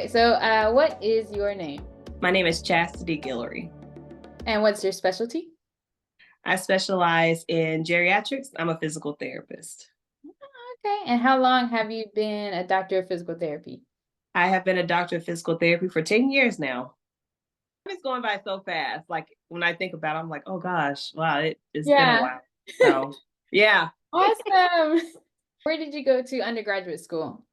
Okay, so what is your name? My name is Chastity Guillory. And what's your specialty? I specialize in geriatrics. I'm a physical therapist. Okay, and how long have you been a doctor of physical therapy? I have been a doctor of physical therapy for 10 years now. It's going by so fast. Like when I think about it, I'm like, oh gosh, wow, it's been a Yeah. while. So yeah. Awesome. Where did you go to undergraduate school?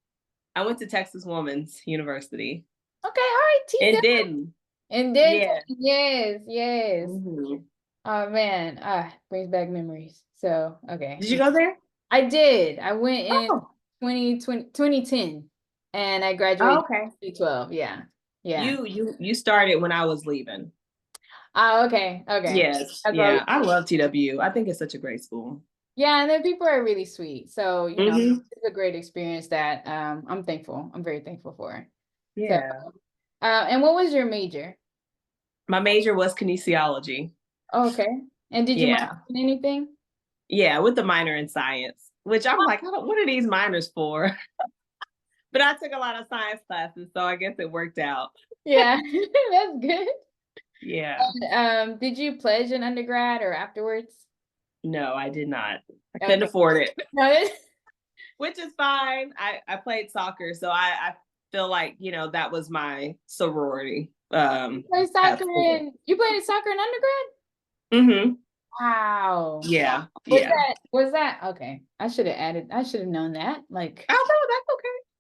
I went to Texas Woman's University Okay, all right, in T. Denton. And then, Yeah. yes, yes. Mhm. Oh man, brings back memories. So, Did okay. you go there? I did. I went in Oh, 2010 and I oh graduated okay. in 2012. Yeah. Yeah. You started when I was leaving. Oh, okay. Okay. Yes. That's all. Yeah. I love TW. I think it's such a great school. Yeah, and then people are really sweet. So, Hmm. it's a great experience that I'm thankful. I'm very thankful for. So, Yeah. and what was your major? My major was kinesiology. Oh, okay. And did you minor Yeah. in anything? Yeah, with the minor in science, which I'm like, what are these minors for? But I took a lot of science classes, so I guess it worked out. Yeah, that's good. Yeah. And, did you pledge in undergrad or afterwards? No, I did not. I couldn't Okay. afford it, No, which is fine. I played soccer, so I feel like, that was my sorority at school. you played soccer in undergrad? Hmm. Wow. Yeah. Yeah. Was that okay? I should have known that. Like Oh, no, that's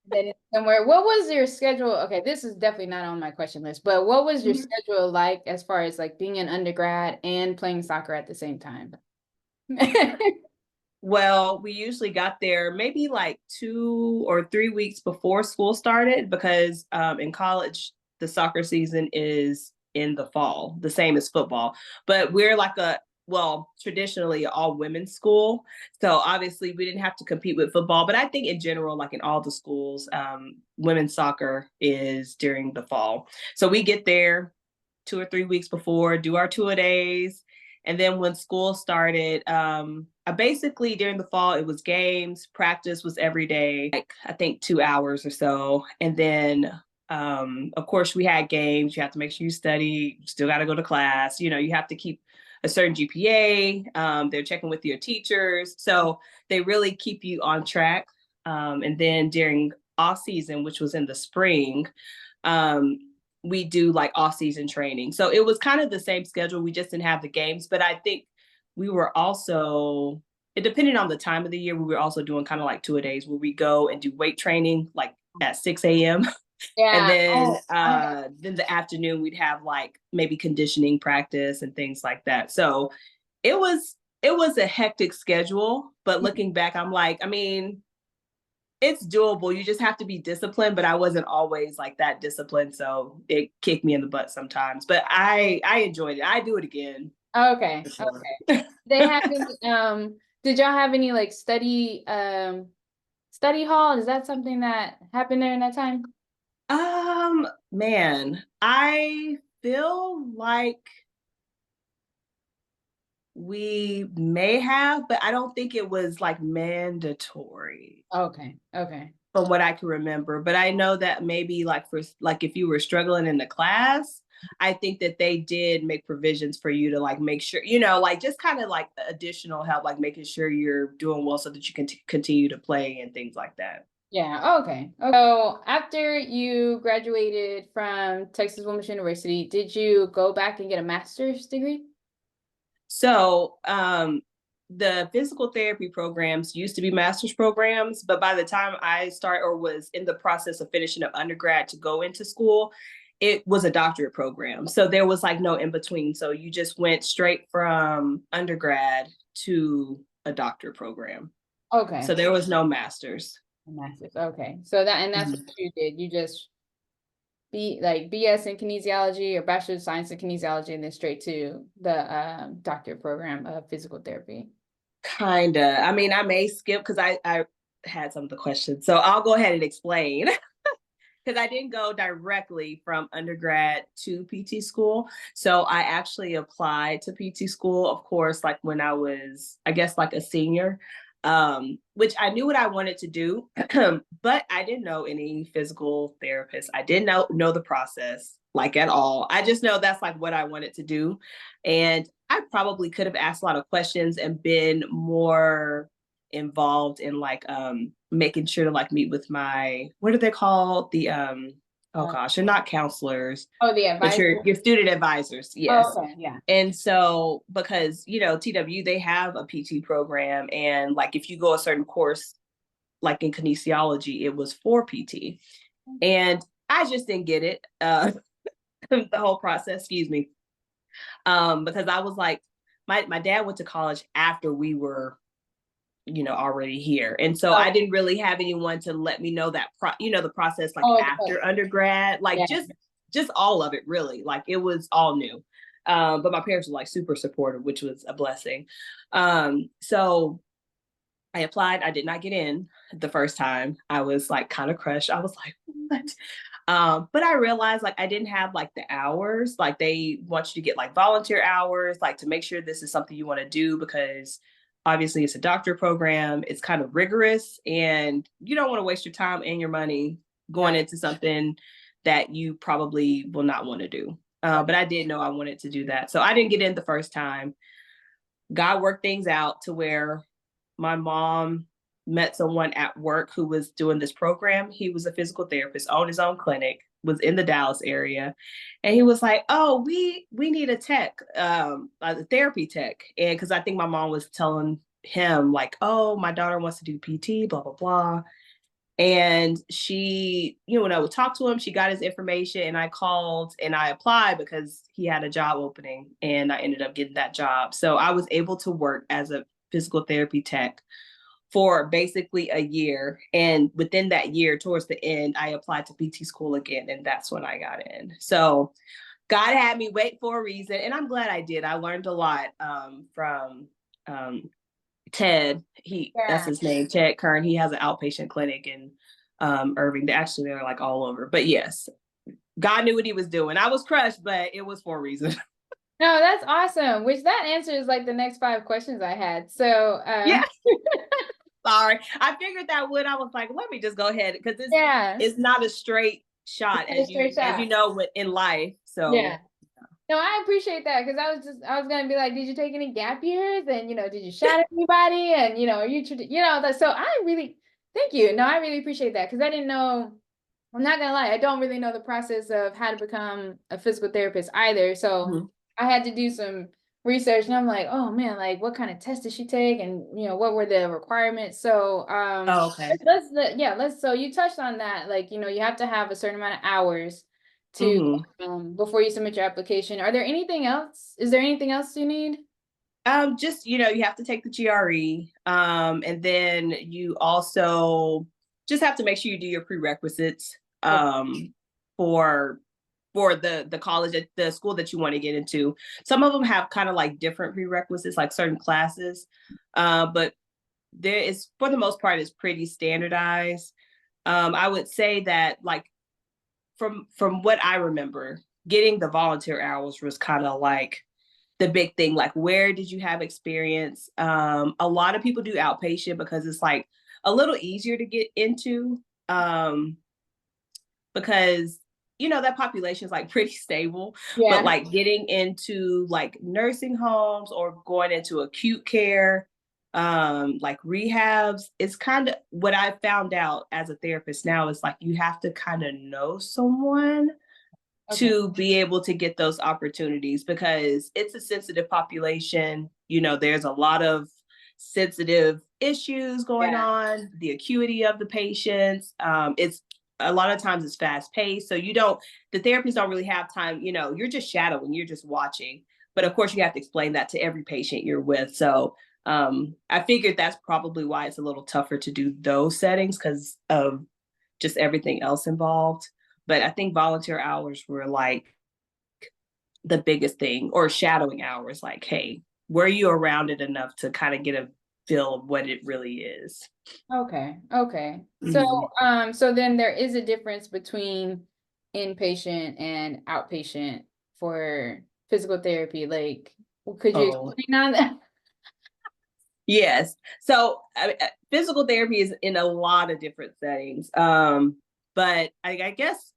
that is somewhere. What was your schedule? Okay, this is definitely not on my question list, but what was your okay. schedule like as far as like being an undergrad and playing soccer at the same time? Well, we usually got there maybe like 2 or 3 weeks before school started because in college, the soccer season is in the fall, the same as football. But we're like traditionally all women's school. So obviously we didn't have to compete with football. But I think in general, like in all the schools, women's soccer is during the fall. So we get there 2 or 3 weeks before, do our 2-a-days. And then when school started, I basically during the fall, it was games, practice was every day, like I think 2 hours or so. And then, of course, we had games. You have to make sure you study, you still got to go to class. You have to keep a certain GPA. They're checking with your teachers. So they really keep you on track. And then during off season, which was in the spring, um, we do like off season training. So it was kind of the same schedule. We just didn't have the games, but I think we were also, it depended on the time of the year, we were also doing kind of like 2-a-days where we go and do weight training like at 6 a.m. And Yeah. then Oh, okay. then the afternoon we'd have like maybe conditioning practice and things like that. So it was a hectic schedule, but looking back, I'm like, I mean, it's doable. You just have to be disciplined, but I wasn't always like that disciplined, so it kicked me in the butt sometimes. But I enjoyed it. I do it again for Okay. sure. Okay. They have any, did y'all have any like study hall? Is that something that happened there in that time? Man, I feel like we may have, but I don't think it was like mandatory Okay. Okay. from what I can remember. But I know that maybe like for like if you were struggling in the class, I think that they did make provisions for you to like make sure, like just kind of like additional help, like making sure you're doing well so that you can continue to play and things like that. Yeah, okay. So after you graduated from Texas Women's University, did you go back and get a master's degree? So the physical therapy programs used to be master's programs, but by the time I started or was in the process of finishing up undergrad to go into school, it was a doctorate program. So there was like no in between. So you just went straight from undergrad to a doctorate program. Okay. So there was no master's. A master's. Okay. So that's what Mhm. you did. You just be like BS in kinesiology or Bachelor of Science in Kinesiology and then straight to the doctorate program of physical therapy. Kinda. I mean, I may skip because I had some of the questions. So I'll go ahead and explain. Because I didn't go directly from undergrad to PT school. So I actually applied to PT school, of course, like when I was, I guess, like a senior. which I knew what I wanted to do, but I didn't know any physical therapist. I didn't know the process like at all. I just know that's like what I wanted to do. And I probably could have asked a lot of questions and been more involved in like making sure to like meet with my, what are they called? The oh gosh, they're not counselors, Oh, the but advisor. your student advisors. Yes. Oh, okay, yeah. And so, because, you know, TW, they have a PT program. And like, if you go a certain course, like in kinesiology, it was for PT. And I just didn't get it, the whole process, excuse me. Because I was like, my dad went to college after we were, you know, already here. And so I didn't really have anyone to let me know that, the process like after undergrad, like just all of it really, like it was all new. But my parents were like super supportive, which was a blessing. So I applied. I did not get in the first time. I was like kind of crushed. I was like, what? But I realized like I didn't have like the hours. Like they want you to get like volunteer hours, like to make sure this is something you want to do, because obviously it's a doctor program. It's kind of rigorous and you don't want to waste your time and your money going into something that you probably will not want to do. But I did know I wanted to do that. So I didn't get in the first time. God worked things out to where my mom met someone at work who was doing this program. He was a physical therapist, owned his own clinic, was in the Dallas area. And he was like, oh, we need a tech, a therapy tech. And because I think my mom was telling him like, oh, my daughter wants to do PT, blah, blah, blah. And she, you know, when I would talk to him, she got his information and I called and I applied because he had a job opening and I ended up getting that job. So I was able to work as a physical therapy tech for basically a year. And within that year, towards the end, I applied to PT school again. And that's when I got in. So God had me wait for a reason. And I'm glad I did. I learned a lot from Ted, that's his name, Ted Kern. He has an outpatient clinic in Irving. Actually, they're like all over. But yes, God knew what he was doing. I was crushed, but it was for a reason. No, that's awesome. Which that answers like the next 5 questions I had. So yeah. Sorry. I figured that would. I was like, let me just go ahead because it's not a straight shot as you know in life. So yeah. No, I appreciate that because I was gonna be like, did you take any gap years? And did you shadow anybody? And are you so I really thank you. No, I really appreciate that because I didn't know. I'm not gonna lie, I don't really know the process of how to become a physical therapist either. So I had to do some research, and I'm like, oh man, like what kind of test did she take, and what were the requirements? So so you touched on that, like you have to have a certain amount of hours to before you submit your application. Is there anything else you need? Just you have to take the GRE, and then you also just have to make sure you do your prerequisites for the college, the school that you want to get into. Some of them have kind of like different prerequisites, like certain classes, but there is, for the most part, is pretty standardized. I would say that like from what I remember, getting the volunteer hours was kind of like the big thing. Like, where did you have experience? A lot of people do outpatient because it's like a little easier to get into, because that population is like pretty stable. But like getting into like nursing homes or going into acute care, like rehabs, it's kind of what I found out as a therapist now is like you have to kind of know someone to be able to get those opportunities, because it's a sensitive population. There's a lot of sensitive issues going on, the acuity of the patients. It's a lot of times it's fast paced. So the therapists don't really have time, you're just shadowing, you're just watching. But of course you have to explain that to every patient you're with. So I figured that's probably why it's a little tougher to do those settings, because of just everything else involved. But I think volunteer hours were like the biggest thing, or shadowing hours. Like, hey, were you around it enough to kind of get a feel of what it really is? Okay. So, so then there is a difference between inpatient and outpatient for physical therapy. Like, could you explain on that? Yes. So physical therapy is in a lot of different settings. But I guess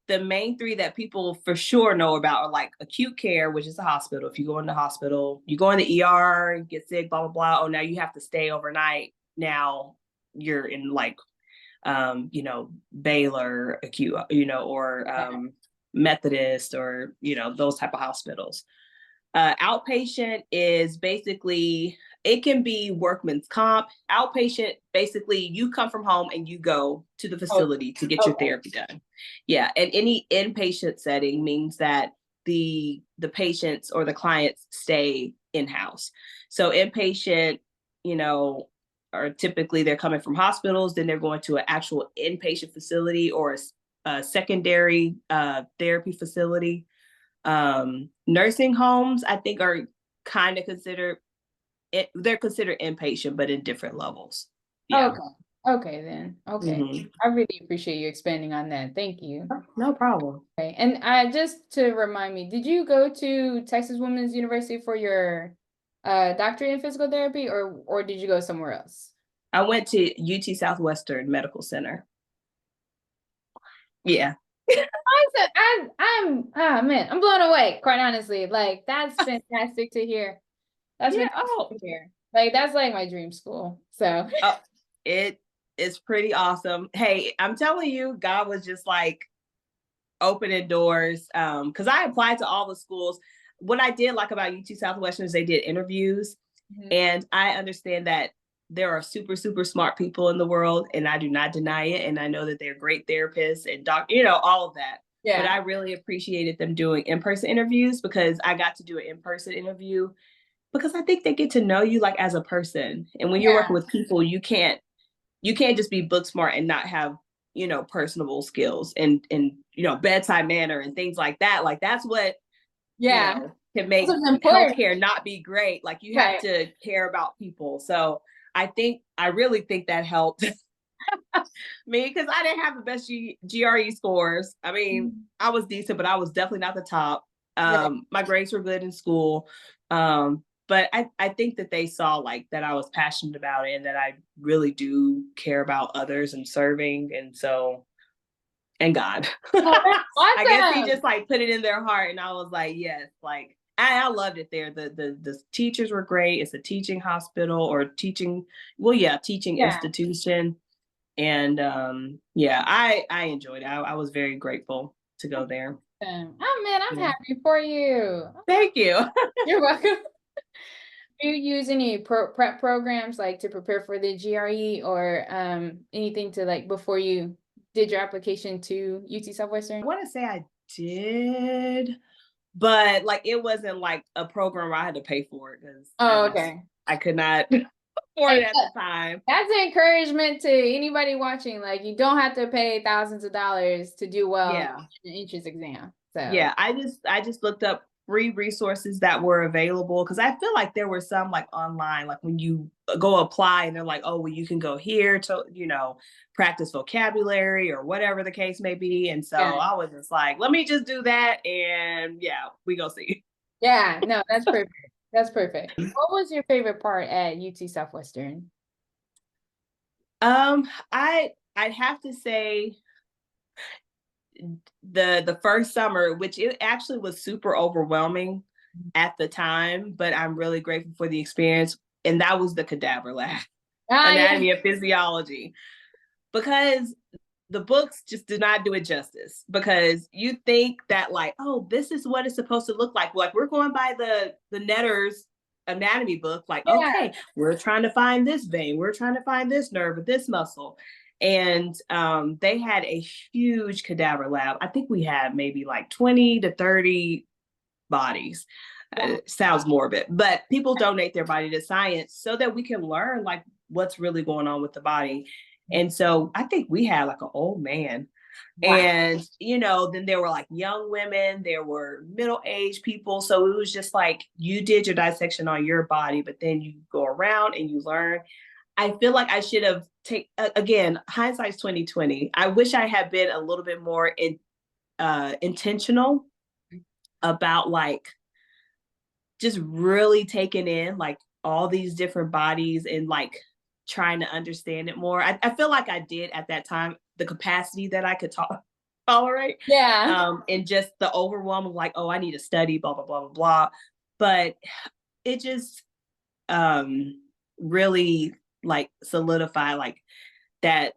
the main three that people for sure know about are like acute care, which is the hospital. If you go in the hospital, you go in the ER, get sick, blah, blah, blah. Oh, now you have to stay overnight. Now you're in like, Baylor acute, or Methodist, or, those type of hospitals. Outpatient is basically, it can be workman's comp. Outpatient, basically, you come from home and you go to the Oh, facility to get your okay. therapy done. Yeah, and any inpatient setting means that the patients or the clients stay in house. So inpatient, you know, are typically they're coming from hospitals, then they're going to an actual inpatient facility or a secondary therapy facility. Nursing homes, I think, are kind of they're considered inpatient, but in different levels. Yeah. Okay. Okay then. Okay. Mm-hmm. I really appreciate you expanding on that. Thank you. No problem. Okay. And just to remind me, did you go to Texas Women's University for your doctorate in physical therapy, or did you go somewhere else? I went to UT Southwestern Medical Center. Yeah. I'm oh man, I'm blown away, quite honestly. Like that's fantastic to hear. That's Yeah. fantastic Oh, to hear. Like that's like my dream school. So oh, it is pretty awesome. Hey, I'm telling you, God was just like opening doors. Because I applied to all the schools. What I did like about UT Southwestern is they did interviews, Mhm. and I understand that there are super, super smart people in the world, and I do not deny it. And I know that they're great therapists and all of that. But Yeah. I really appreciated them doing in-person interviews, because I got to do an in-person interview because I think they get to know you like as a person. And when you're Yeah. working with people, you can't just be book smart and not have, personable skills and bedside manner and things like that. Like that's what, Yeah. can This make is important. healthcare not be great. Like you have Right. to care about people. So I really think that helped me, because I didn't have the best GRE scores. I mean, Mhm. I was decent, but I was definitely not the top. Right. My grades were good in school. But I think that they saw like that I was passionate about it and that I really do care about others and serving. And so, and God, Oh, that's I guess he awesome. just like put it in their heart. And I was like, yes, like I loved it there. The teachers were great. It's a teaching hospital or teaching, well, yeah, teaching Yeah. institution. And yeah, I enjoyed it. I was very grateful to go there. Oh man, I'm Yeah. happy for you. Thank you. You're welcome. Do you use any prep programs like to prepare for the GRE or anything to like before you did your application to UT I Southwestern? want to say I did, but like it wasn't like a program where I had to pay for it, because Oh, okay. I could not afford Hey, it at the time. that's an encouragement to anybody watching. Like you don't have to pay thousands of dollars to do well Yeah. in an entrance exam. So Yeah, I just looked up free resources that were available, because I feel like there were some like online, like when you go apply and they're like, oh, well, you can go here to, practice vocabulary or whatever the case may be. And so yeah. I was just like, let me just do that. And yeah, we go see. Yeah, no, that's perfect. That's perfect. What was your favorite part at UT Southwestern? I'd have to say the first summer, which it actually was super overwhelming at the time, but I'm really grateful for the experience. And that was the cadaver lab, Ah, yeah. anatomy and physiology, because the books just do not do it justice. Because you think that like, oh, this is what it's supposed to look like we're going by the Netter's anatomy book, like, Yeah. okay, we're trying to find this vein, we're trying to find this nerve or this muscle. And they had a huge cadaver lab. I think we had maybe like 20 to 30 bodies. Wow. Sounds morbid, but people donate their body to science so that we can learn like what's really going on with the body. And so I think we had like an old man. Wow. And, then there were like young women, there were middle-aged people. So it was just like you did your dissection on your body, but then you go around and you learn. I feel like I should have again, hindsight's 2020. I wish I had been a little bit more intentional about like just really taking in like all these different bodies and like trying to understand it more. I feel like I did at that time, the capacity that I could tolerate, Yeah. and just the overwhelm of like, oh, I need to study, blah, blah, blah, blah, blah. But it just really like solidify like that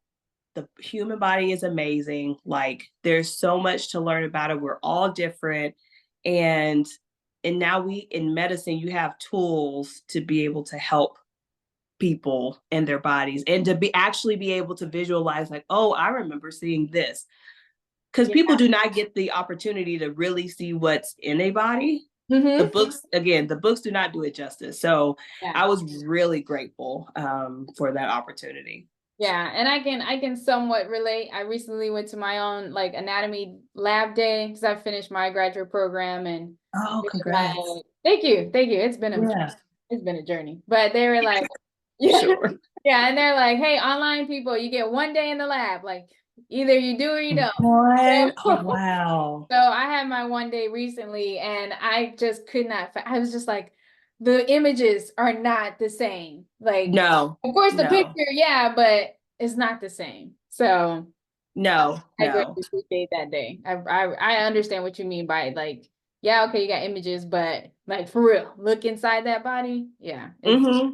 the human body is amazing. Like there's so much to learn about it. We're all different. And now we in medicine, you have tools to be able to help people and their bodies and to be actually be able to visualize like, oh, I remember seeing this. Because Yeah. people do not get the opportunity to really see what's in a body. The Mm-hmm. books, again, the books do not do it justice. So Yeah. I was really grateful for that opportunity. Yeah, and I can somewhat relate. I recently went to my own like anatomy lab day because I finished my graduate program and Oh, they were congrats. like, thank you, thank you. Yeah, It's been a journey. But they were like, yeah, sure. yeah, and they're like, hey, online people, you get one day in the lab. Like either you do or you don't. What? Oh, So, wow. so I had my one day recently and I just could not, I was just like, the images are not the same. Like, No, of course, the no, picture, yeah, but it's not the same. So no, I no. greatly appreciate that day. I understand what you mean by like, yeah, okay, you got images, but like for real, look inside that body. Yeah, it's Mm-hmm.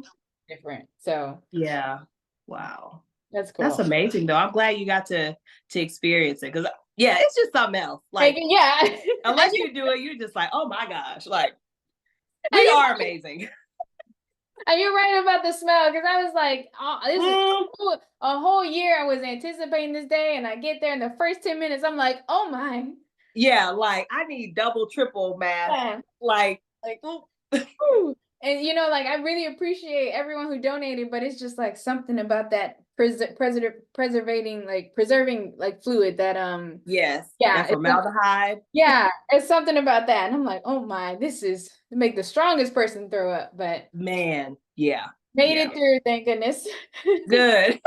different. So Yeah. Wow. that's That's cool. amazing though. I'm glad you got to experience it because yeah, it's just something else. Like, Like yeah. unless you do it, you're just like, oh my gosh, like And we you are amazing. and you're right about the smell because I was like, oh, this is Mm, a whole year I was anticipating this day, and I get there in the first 10 minutes, I'm like, oh my. yeah, like I need double, triple math. Yeah. Like, Like, whew. And like I really appreciate everyone who donated, but it's just like something about that preserving like fluid that yes, yeah, that formaldehyde. yeah, it's something about that. And I'm like, oh my, this is to make the strongest person throw up, but Man, yeah, made yeah. it through, thank goodness. Good.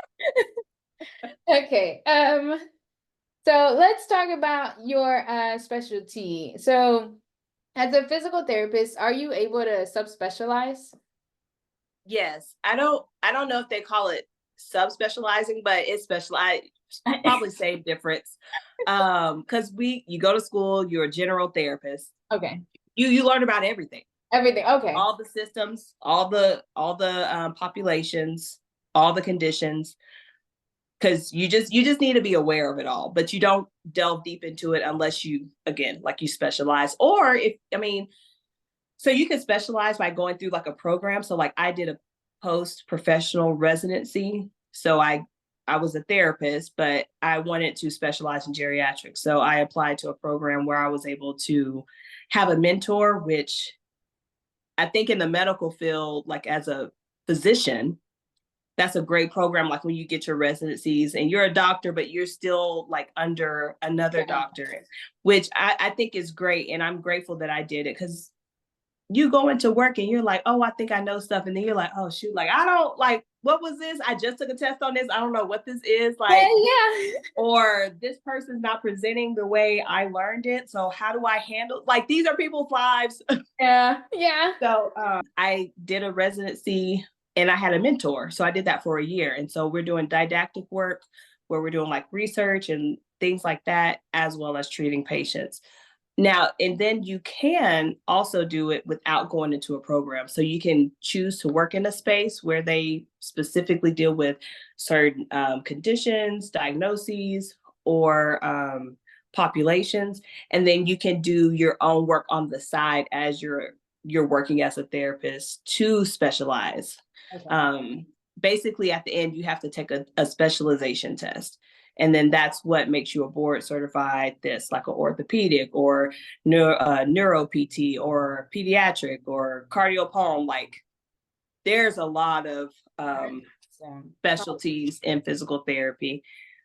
Okay. So let's talk about your specialty. So as a physical therapist, are you able to subspecialize? Yes. I don't know if they call it subspecializing, but it's specialized, probably same difference. Because you go to school, you're a general therapist. Okay. You learn about everything, Everything. Okay. all the systems, all the populations, all the conditions. Because you just need to be aware of it all, but you don't delve deep into it unless you, again, like you specialize. Or if I mean, so you can specialize by going through like a program. So like I did a post professional residency. So I was a therapist, but I wanted to specialize in geriatrics. So I applied to a program where I was able to have a mentor, which I think in the medical field, like as a physician, that's a great program. Like when you get your residencies and you're a doctor, but you're still like under another Yeah. doctor, which I think is great. And I'm grateful that I did it because you go into work and you're like, oh, I think I know stuff. And then you're like, oh, shoot, like, I don't like, what was this? I just took a test on this. I don't know what this is. Yeah, Like, yeah. or this person's not presenting the way I learned it. So how do I handle, like, these are people's lives. Yeah. Yeah. So I did a residency and I had a mentor. So I did that for a year. And so we're doing didactic work where we're doing like research and things like that, as well as treating patients. Now, and then you can also do it without going into a program. So you can choose to work in a space where they specifically deal with certain conditions, diagnoses, or populations, and then you can do your own work on the side as you're working as a therapist to specialize. Okay. Um, Basically, at the end, you have to take a specialization test. And then that's what makes you a board certified this, like an orthopedic or neuro PT or pediatric or cardiopulm. Like there's a lot of specialties in physical therapy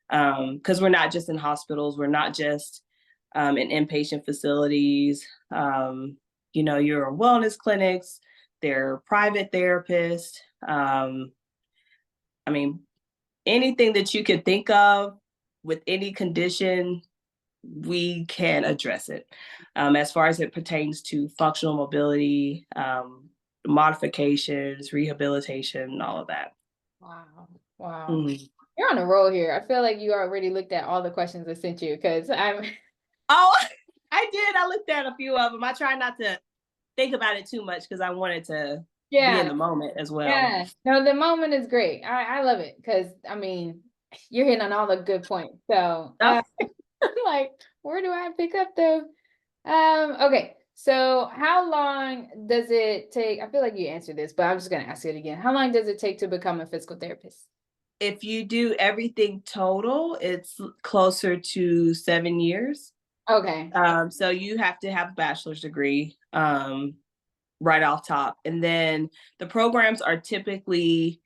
because we're not just in hospitals, we're not just in inpatient facilities. You're in wellness clinics, they're private therapists. I mean, anything that you could think of with any condition, we can address it. As far as it pertains to functional mobility, modifications, rehabilitation, all of that. Wow. Wow. Mm. You're on a roll here. I feel like you already looked at all the questions I sent you because I'm Oh, I did. I looked at a few of them. I try not to think about it too much because I wanted to be in yeah. the moment as well. Yeah. No, the moment is great. I love it because I mean you're hitting on all the good points. So Oh, like where do I pick up though? Okay. So how long does it take? I feel like you answered this, but I'm just gonna ask it again. How long does it take to become a physical therapist? if you do everything total, it's closer to 7 years. Okay. So you have to have a bachelor's degree right off top. And then the programs are typically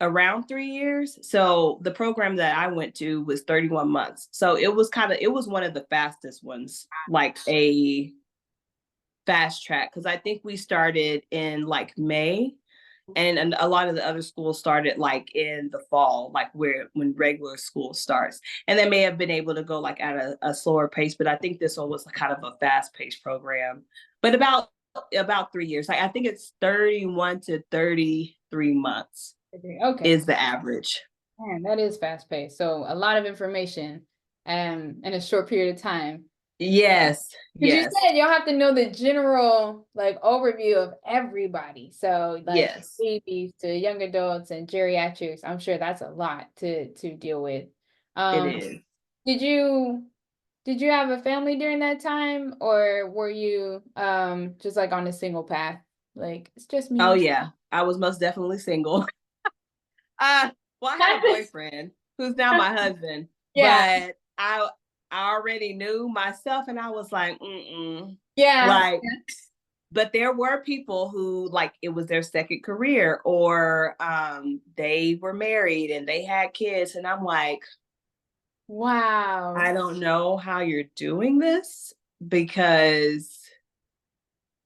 around 3 years. So the program that I went to was 31 months. So it was one of the fastest ones, like a fast track. Cause I think we started in like May, and a lot of the other schools started like in the fall, like when regular school starts. And they may have been able to go like at a slower pace, but I think this one was kind of a fast paced program. But about 3 years. Like I think it's 31 to 33 months Okay. is the average. Man, that is fast paced. So a lot of information in a short period of time. Yes, Because you yes, said you'll have to know the general like overview of everybody. So like yes, babies to young adults and geriatrics, I'm sure that's a lot to deal with. it Um, is. did you did you have a family during that time or were you just like on a single path? Like it's just Oh me. yeah, I was most definitely single. Uh, well, I had a Not just boyfriend who's now my husband, yeah, but I already knew myself, and I was like, yeah. like. But there were people who like it was their second career, or they were married and they had kids, and I'm like, Wow. I don't know how you're doing this because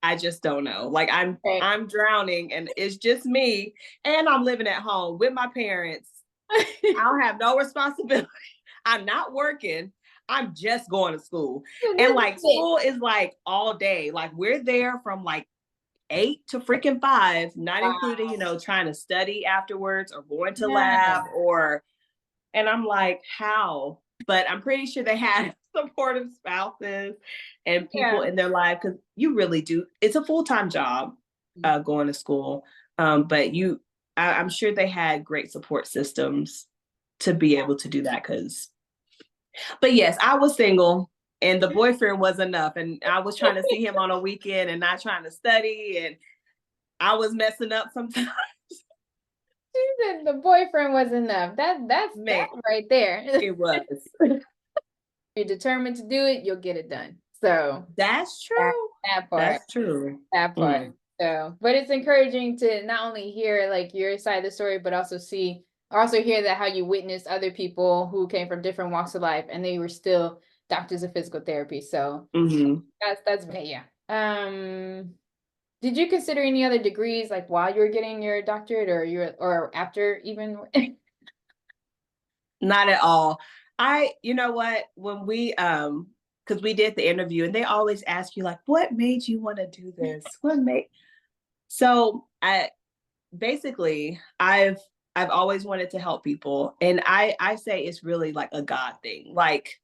I just don't know. Like Okay. I'm drowning, and it's just me, and I'm living at home with my parents. I don't have no responsibility. I'm not working. I'm just going to school. And This is like it. school is like all day. Like we're there from like 8 to freaking 5, not including, Wow. trying to study afterwards or going to Yeah. lab and I'm like, how? But I'm pretty sure they had supportive spouses and people Yeah. in their life because you really do. It's a full-time job going to school. But I'm sure they had great support systems to be able to do that but yes, I was single and the boyfriend was enough. And I was trying to see him on a weekend and not trying to study. And I was messing up sometimes. She said the boyfriend was enough. That's Man, right there. it was. You're determined to do it, you'll get it done. So That's that true. that part, That's true. that part. Mm. So, but it's encouraging to not only hear like your side of the story, but also hear that how you witnessed other people who came from different walks of life and they were still doctors of physical therapy. So Hmm. that's yeah. Did you consider any other degrees like while you were getting your doctorate or after even? Not at all. You know what, when because we did the interview and they always ask you like, what made you want to do this? So I basically I've always wanted to help people. And I say it's really like a God thing. Like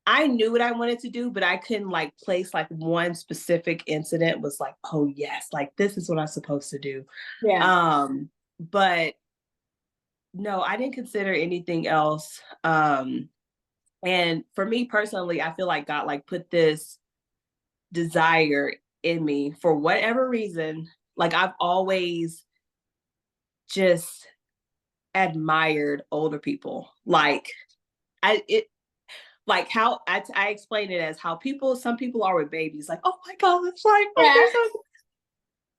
I knew what I wanted to do, but I couldn't like place like one specific incident was like, oh yes, like this is what I'm supposed to do. Yeah. But no, I didn't consider anything else. And for me personally, I feel like God like put this desire in me for whatever reason. Like I've always just admired older people. Like I it like how I explain it as how some people are with babies, like, oh my gosh, like, oh, Yeah. they're so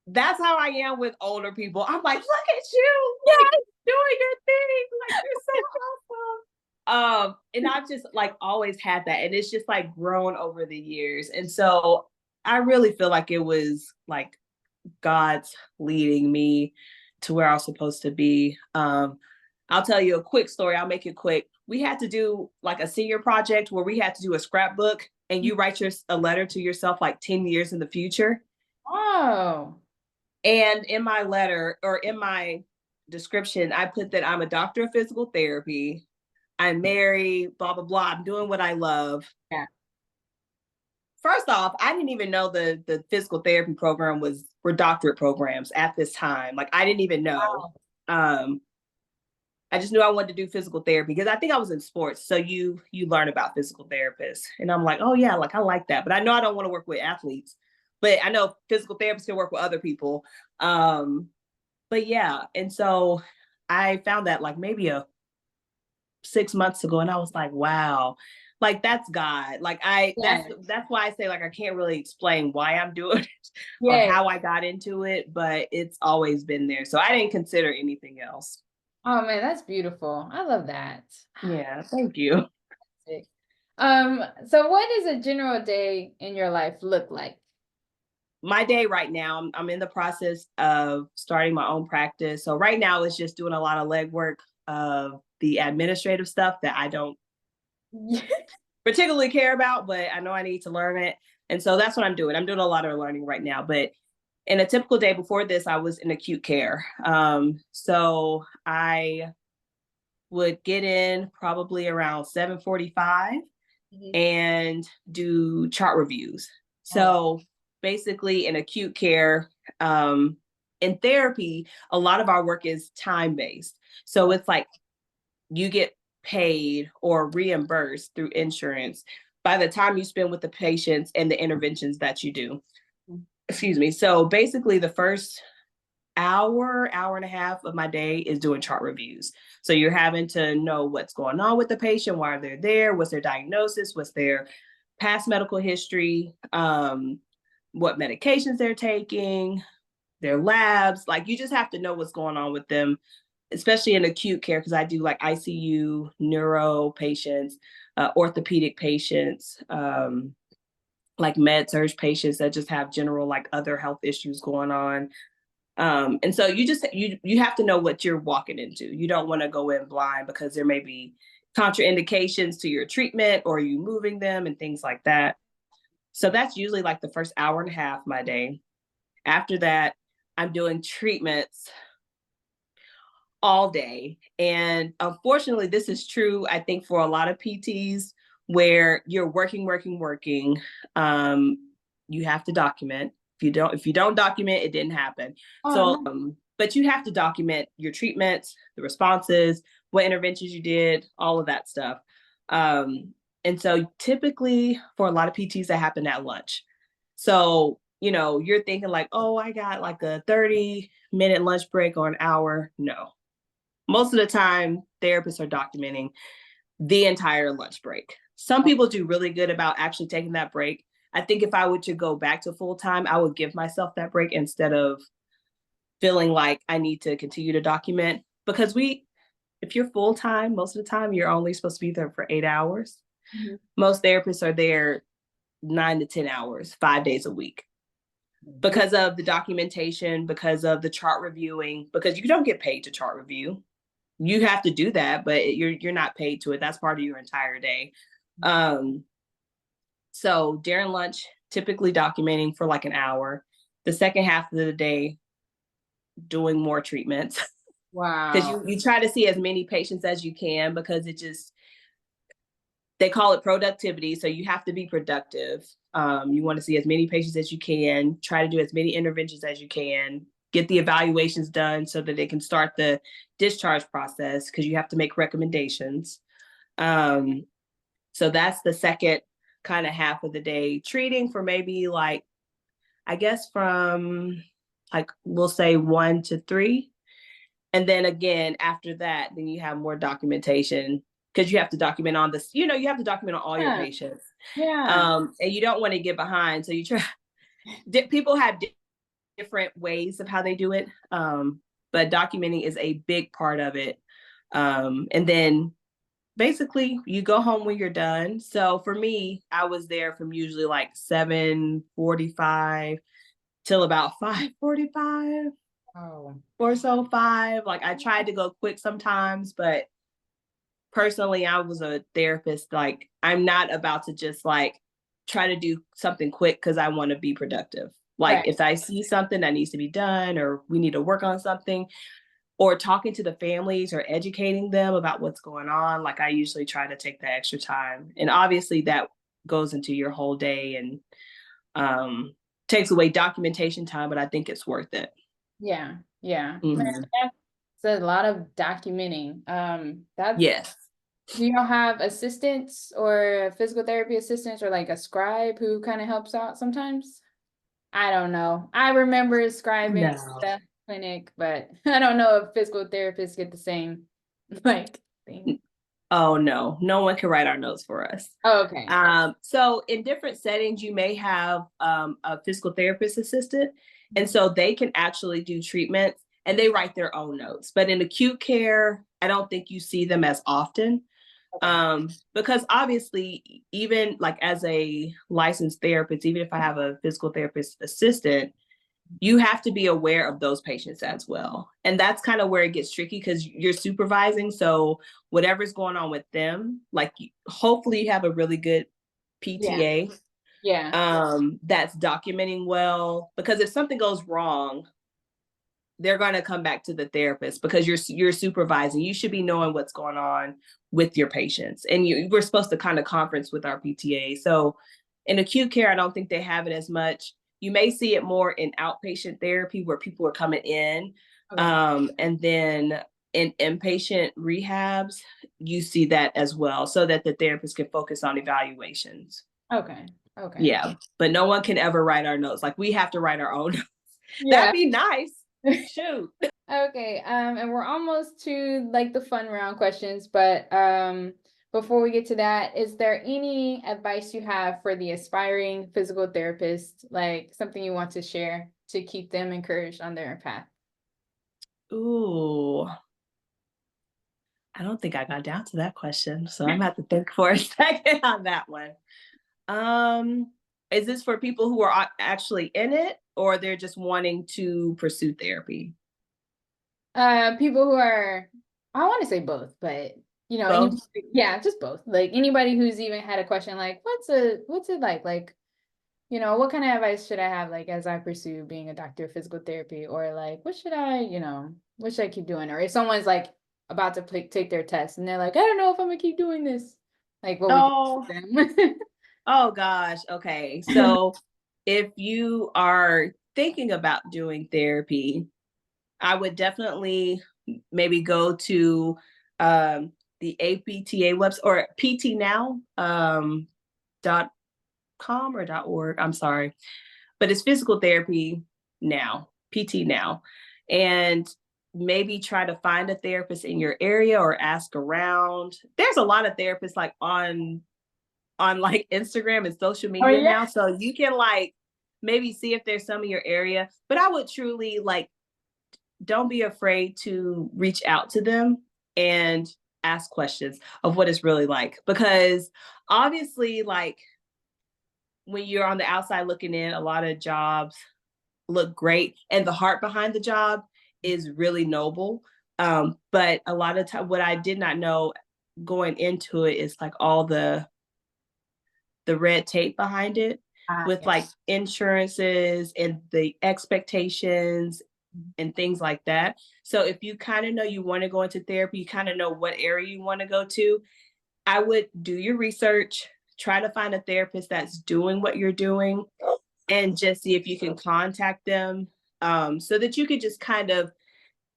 that's how I am with older people. I'm like, look at you, like Yeah. doing your thing, like you're so awesome. And I've just like always had that, and it's just like grown over the years. And so I really feel like it was like God's leading me to where I was supposed to be. I'll tell you a quick story. I'll make it quick. We had to do like a senior project where we had to do a scrapbook and you write a letter to yourself like 10 years in the future. Oh, And in my letter or in my description, I put that I'm a doctor of physical therapy. I'm married, blah, blah, blah. I'm doing what I love. yeah. First off, I didn't even know the physical therapy program were doctorate programs at this time. Like I didn't even know. Wow. Um, I just knew I wanted to do physical therapy because I think I was in sports. So you learn about physical therapists. And I'm like, oh yeah, like I like that. But I know I don't want to work with athletes. But I know physical therapists can work with other people. Um, but yeah, and so I found that like maybe a 6 months ago, and I was like, wow, like that's God. Like Yeah. that's why I say like I can't really explain why I'm doing it or Yeah. how I got into it, but it's always been there. So I didn't consider anything else. Oh man, that's beautiful. I love that. Yeah, thank you. So what does a general day in your life look like? My day right now, I'm in the process of starting my own practice. So right now it's just doing a lot of legwork of the administrative stuff that I don't particularly care about, but I know I need to learn it. And so that's what I'm doing. I'm doing a lot of learning right now. But in a typical day before this, I was in acute care. So I would get in probably around 7:45 Mhm. and do chart reviews. Oh, So basically in acute care, in therapy, a lot of our work is time based. So wow. it's like you get paid or reimbursed through insurance by the time you spend with the patients and the interventions that you do. Excuse me. So basically, the first hour and a half of my day is doing chart reviews. So you're having to know what's going on with the patient, why they're there, what's their diagnosis, what's their past medical history, what medications they're taking, their labs. Like you just have to know what's going on with them, especially in acute care, because I do like ICU, neuro patients, orthopedic patients, like med surge patients that just have general like other health issues going on. And so you have to know what you're walking into. You don't want to go in blind because there may be contraindications to your treatment or you moving them and things like that. So that's usually like the first hour and a half of my day. After that, I'm doing treatments all day. And unfortunately, this is true, I think, for a lot of PTs where you're working, working, working. Um, you have to document. If you don't document, it didn't happen. Oh, So, no. but you have to document your treatments, the responses, what interventions you did, all of that stuff. Um, and so typically for a lot of PTs that happen at lunch. So, you're thinking like, oh, I got like a 30-minute lunch break or an hour. No, most of the time therapists are documenting the entire lunch break. Some people do really good about actually taking that break. I think if I were to go back to full time, I would give myself that break instead of feeling like I need to continue to document, because if you're full time, most of the time you're only supposed to be there for 8 hours. Mhm. Most therapists are there 9 to 10 hours, 5 days a week, Yeah. because of the documentation, because of the chart reviewing, because you don't get paid to chart review. You have to do that, but you're not paid to it. That's part of your entire day. Um, so during lunch, typically documenting for like an hour. The second half of the day, doing more treatments because Wow. you try to see as many patients as you can, because they call it productivity. So you have to be productive. You want to see as many patients as you can, try to do as many interventions as you can, get the evaluations done so that they can start the discharge process, because you have to make recommendations. Um, so that's the second kind of half of the day, treating for maybe like, I guess from like, we'll say 1 to 3. And then again, after that, then you have more documentation, because you have to document on this, you have to document on all your Yeah. patients. Yeah. And you don't want to get behind. So you try, people have different ways of how they do it. But documenting is a big part of it. And then basically you go home when you're done. So for me, I was there from usually like 7:45 till about 5:45 Oh. or so, 5. Like I tried to go quick sometimes, but personally, I was a therapist. Like I'm not about to just like try to do something quick because I want to be productive. Like Right. if I see something that needs to be done or we need to work on something, or talking to the families or educating them about what's going on, like I usually try to take the extra time. And obviously that goes into your whole day and takes away documentation time, but I think it's worth it. Yeah. Yeah. Man, Mm-hmm. that's a lot of documenting. That's Yes. Do y'all have assistants or physical therapy assistants or like a scribe who kind of helps out sometimes? I don't know. I remember scribing No. the clinic, but I don't know if physical therapists get the same like thing. Oh no, no one can write our notes for us. Oh, okay. So in different settings, you may have a physical therapist assistant, and so they can actually do treatments and they write their own notes. But in acute care, I don't think you see them as often. Okay. Because obviously, even like as a licensed therapist, even if I have a physical therapist assistant, you have to be aware of those patients as well. And that's kind of where it gets tricky because you're supervising. So whatever's going on with them, like hopefully you have a really good Yeah. PTA Yeah. that's documenting well, because if something goes wrong, they're going to come back to the therapist because you're supervising. You should be knowing what's going on with your patients. And we're supposed to kind of conference with our PTA. So in acute care, I don't think they have it as much. You may see it more in outpatient therapy where people are coming in. Okay. And then in inpatient rehabs, you see that as well so that the therapist can focus on evaluations. Okay. Okay. Yeah. But no one can ever write our notes. Like we have to write our own notes. That'd Yeah. be nice. Shoot. Okay. And we're almost to like the fun round questions, but before we get to that, is there any advice you have for the aspiring physical therapist, like something you want to share to keep them encouraged on their path? Ooh, I don't think I got down to that question. So I'm gonna have to think for a second on that one. Um, is this for people who are actually in it or they're just wanting to pursue therapy? People who are, I want to say both, but anybody, Both? yeah, just both. Like anybody who's even had a question like, what's it like? Like, what kind of advice should I have like as I pursue being a doctor of physical therapy? Or like, what should I keep doing? Or if someone's like about to take their test and they're like, I don't know if I'm gonna keep doing this. Like, what would Oh, you say to oh gosh. Okay. them? So if you are thinking about doing therapy, I would definitely maybe go to the APTA website or PT Now dot com or dot org. I'm sorry, but it's physical therapy now, PT now, and maybe try to find a therapist in your area or ask around. There's a lot of therapists like on like Instagram and social Oh media yeah. now, so you can like maybe see if there's some in your area. But I would truly like don't be afraid to reach out to them and ask questions of what it's really like because obviously like when you're on the outside looking in, a lot of jobs look great and the heart behind the job is really noble. But a lot of time what I did not know going into it is like all the red tape behind it with Yeah. like insurances and the expectations and things like that. So if you kind of know you want to go into therapy, you kind of know what area you want to go to, I would do your research, try to find a therapist that's doing what you're doing, and just see if you can contact them so that you could just kind of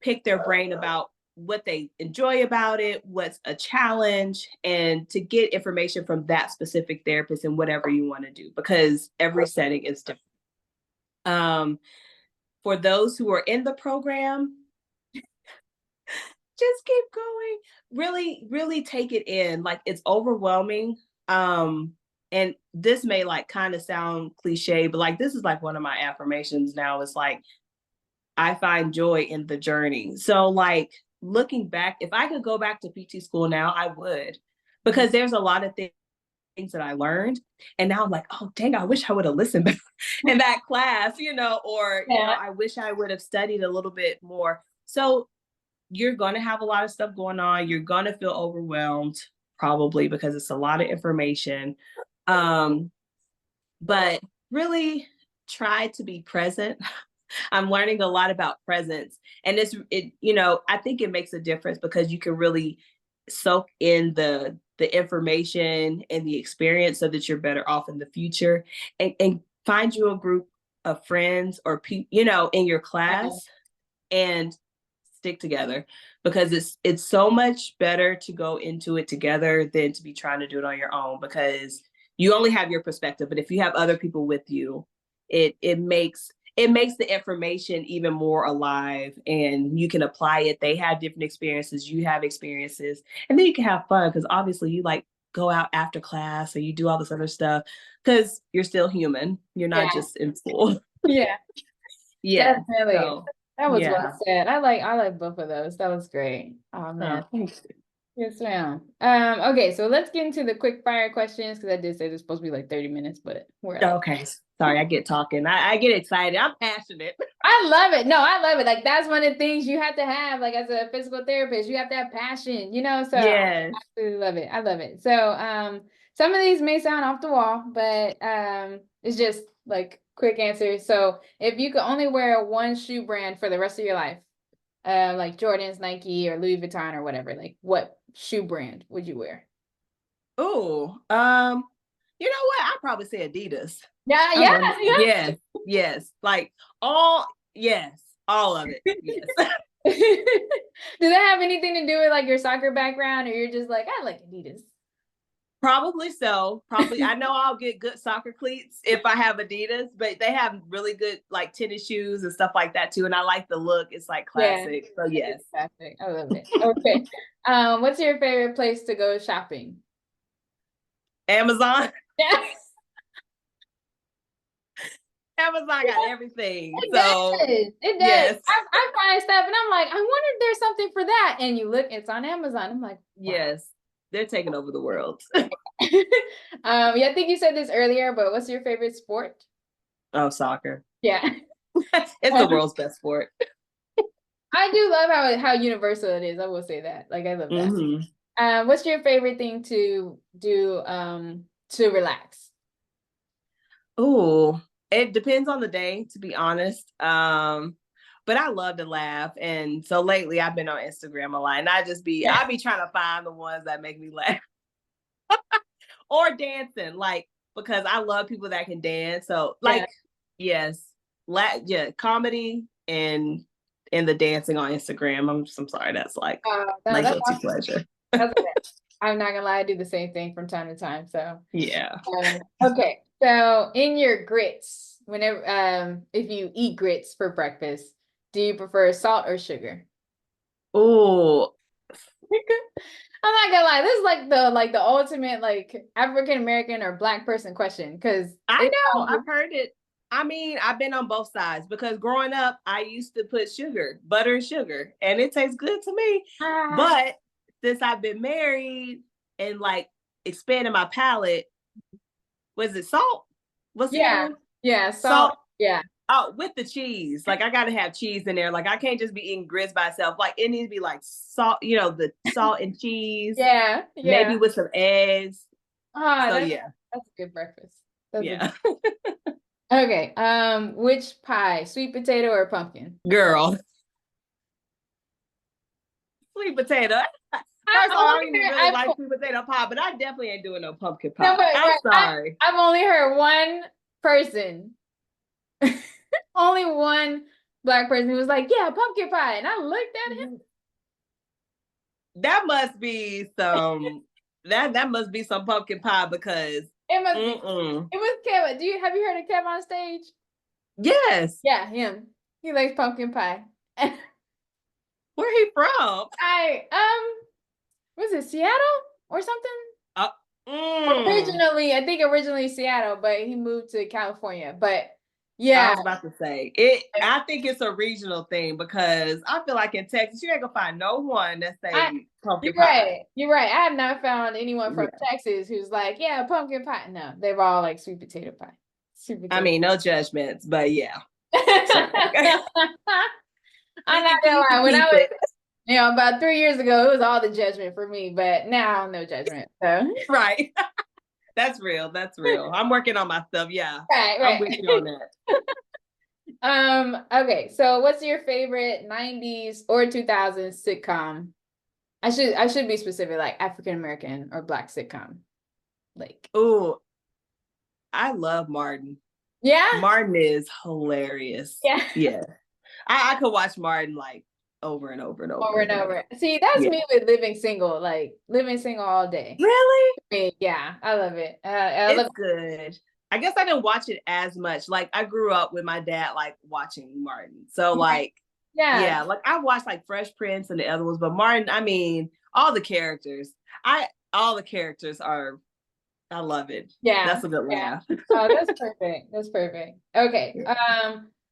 pick their brain about what they enjoy about it, what's a challenge, and to get information from that specific therapist and whatever you want to do, because every setting is different. Um, for those who are in the program, just keep going. Really, really take it in. Like it's overwhelming. And this may like kind of sound cliche, but like this is like one of my affirmations now. It's like I find joy in the journey. So like looking back, if I could go back to PT school now, I would, because there's a lot of things that I learned. And now I'm like, oh dang, I wish I would have listened back in that class, or Yeah. I wish I would have studied a little bit more. So you're going to have a lot of stuff going on. You're going to feel overwhelmed, probably because it's a lot of information. But really try to be present. I'm learning a lot about presence, and I think it makes a difference because you can really soak in the information and the experience so that you're better off in the future, and find you a group of friends or people, in your class, and stick together, because it's so much better to go into it together than to be trying to do it on your own, because you only have your perspective. But if you have other people with you, it makes the information even more alive, and you can apply it. They have different experiences, you have experiences, and then you can have fun, because obviously you like go out after class or you do all this other stuff because you're still human. You're not just in school. Yeah, Yeah. definitely. So That was yeah. well said. I like both of those. That was great. Oh man. Oh, thanks. Yes, ma'am. Okay, so let's get into the quick fire questions because I did say this supposed to be like 30 minutes, but we're at Okay. Sorry, I get talking. I get excited. I'm passionate. I love it. No, I love it. Like that's one of the things you have to have, like as a physical therapist, you have to have passion, so I Yes. absolutely love it. I love it. So some of these may sound off the wall, but it's just like quick answers. So if you could only wear one shoe brand for the rest of your life, like Jordan's, Nike, or Louis Vuitton or whatever, like what shoe brand would you wear? Oh, you know what? I'd probably say Adidas. Yeah, I yeah, love it. Yes, yes. Like yes, all of it. Yes. Do that have anything to do with like your soccer background, or you're just like, I like Adidas? Probably so. Probably. I know I'll get good soccer cleats if I have Adidas, but they have really good like tennis shoes and stuff like that too. And I like the look. It's like classic. Yeah, So yes. classic. I love it. Okay. What's your favorite place to go shopping? Amazon. Yeah. Amazon got everything. It So does. It does. yes. I find stuff and I'm like, I wonder if there's something for that. And you look, it's on Amazon. I'm like, wow. Yes. They're taking over the world. Yeah, I think you said this earlier, but what's your favorite sport? Oh, soccer. Yeah. It's the world's best sport. I do love how universal it is. I will say that. Like I love that. Mm-hmm. What's your favorite thing to do to relax? Oh, it depends on the day, to be honest. But I love to laugh. And so lately I've been on Instagram a lot, and I'll be trying to find the ones that make me laugh. Or dancing, like, because I love people that can dance. So like, yes, comedy and the dancing on Instagram. I'm sorry, that's like my that's guilty awesome. pleasure. That's okay. I'm not gonna lie, I do the same thing from time to time. So Yeah. okay. So in your grits, whenever if you eat grits for breakfast, do you prefer salt or sugar? Oh, I'm not gonna lie, this is like the ultimate like African American or Black person question because I know, I've heard it. I mean, I've been on both sides, because growing up, I used to put butter and sugar, and it tastes good to me. But since I've been married and like expanding my palate, was it salt? What's the other one? yeah, Salt. yeah. Oh, with the cheese. Like I gotta have cheese in there. Like I can't just be eating grits by itself. Like it needs to be like salt, the salt and cheese. Yeah, Maybe with some eggs. So that's yeah. that's a good breakfast. Yeah. Okay. Which pie, sweet potato or pumpkin? Girl. Sweet potato. First of all, I don't even really like sweet potato pie, but I definitely ain't doing no pumpkin pie. No, I'm sorry. I've only heard one person, only one Black person who was like, yeah, pumpkin pie. And I looked at him. That must be some that must be some pumpkin pie, because it must be. It was Kev. Have you heard of Kev on stage? Yes. Yeah, him. He likes pumpkin pie. Where he from? Was it Seattle or something? Originally Seattle, but he moved to California. But yeah, I was about to say it. I think it's a regional thing, because I feel like in Texas, you ain't gonna find no one that say pumpkin pie. Right. You're right. I have not found anyone from Texas who's like, yeah, pumpkin pie. No, they're all like sweet potato pie. I mean, no judgments, but yeah. I'm not gonna lie. When I was, about 3 years ago, it was all the judgment for me, but now no judgment. So right. That's real. That's real. I'm working on my stuff. Yeah. Right, I'm with you on that. Okay, so what's your favorite 90s or 2000s sitcom? I should be specific, like African American or Black sitcom. Like, Oh, I love Martin. yeah, Martin is hilarious. yeah, Yeah. I could watch Martin like over and over and over over and again. over. See, that's Yeah. me with Living Single, like Living Single all day. Really? Yeah, I love it. I love It's good. I guess I didn't watch it as much. Like I grew up with my dad like watching Martin. So like Yeah, yeah, like I watched like Fresh Prince and the other ones, but Martin, I mean, all the characters. All the characters are I love it. yeah, That's a good yeah. laugh. Oh, that's perfect. That's perfect. Okay.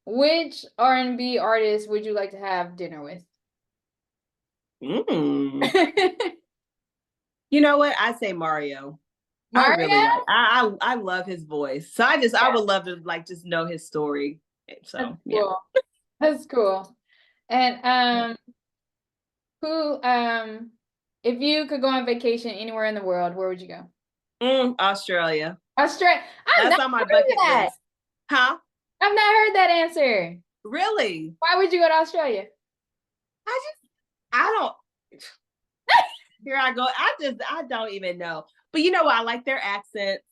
Which R&B artist would you like to have dinner with? Mm. You know what? I say Mario. I really Mario? like I love his voice. So I Yeah, would love to like just know his story. that's So yeah. cool. That's cool. And who if you could go on vacation anywhere in the world, where would you go? Australia. Australia. I've That's not on my heard bucket that. list. Huh? I've not heard that answer. Really? Why would you go to Australia? I don't here I go. I don't even know. But you know what? I like their accents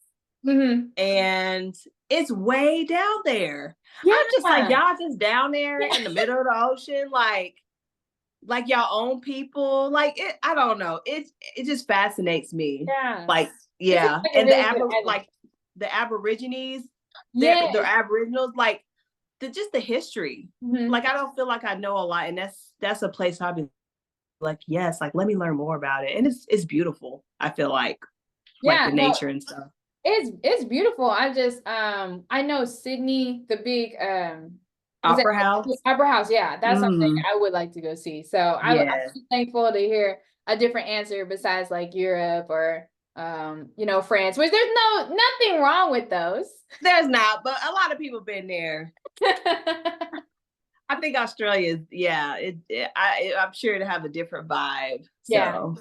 Mm-hmm. and it's way down there. Yeah. I'm just like, y'all just down there in the middle of the ocean, like y'all own people. Like it, I don't know. It just fascinates me. Yeah. Like, It seems yeah. like a And really good island. like the Aborigines, Yeah. they're Aboriginals, like just the history. Mm-hmm. Like I don't feel like I know a lot. And that's a place I'd be like, yes, like let me learn more about it. And it's beautiful, I feel like Yeah, the no, nature and stuff. it's beautiful. I just I know Sydney, the big is that Opera House. Opera House? Yeah, that's something Mm, I would like to go see. So I'm yes. thankful to hear a different answer besides like Europe or France, which there's nothing wrong with those. There's not, but a lot of people been there. I think Australia is, yeah, I'm sure to have a different vibe. Yeah, So,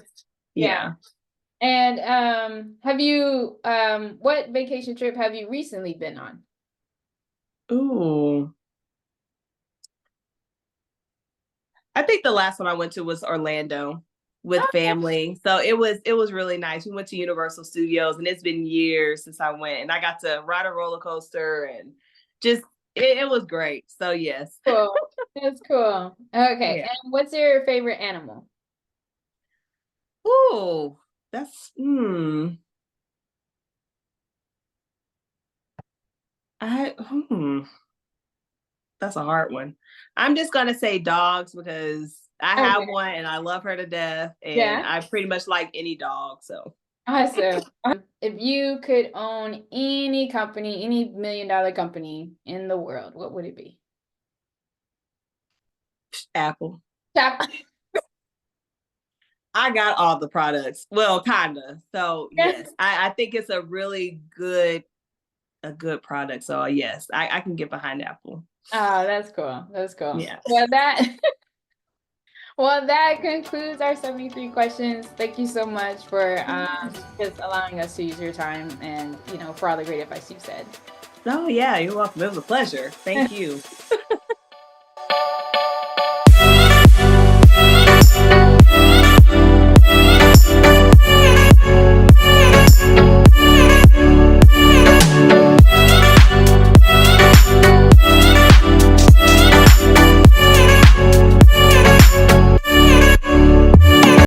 yeah. yeah. And have you what vacation trip have you recently been on? Ooh. I think the last one I went to was Orlando with family. So it was really nice. We went to Universal Studios and it's been years since I went and I got to ride a roller coaster and just it was great. So yes. Cool. That's cool. Okay. Yeah. And what's your favorite animal? Ooh, that's I that's a hard one. I'm just gonna say dogs because I have Okay. one and I love her to death, and Yeah. I pretty much like any dog. So Awesome. If you could own any company, any million-dollar company in the world, what would it be? Apple. Chap- I got all the products. Well, kinda. So Yeah. yes, I think it's a good product. So yes, I can get behind Apple. Oh, that's cool. That's cool. Yeah. Well, that concludes our 73 questions. Thank you so much for just allowing us to use your time and for all the great advice you said. Oh yeah, you're welcome. It was a pleasure. Thank you.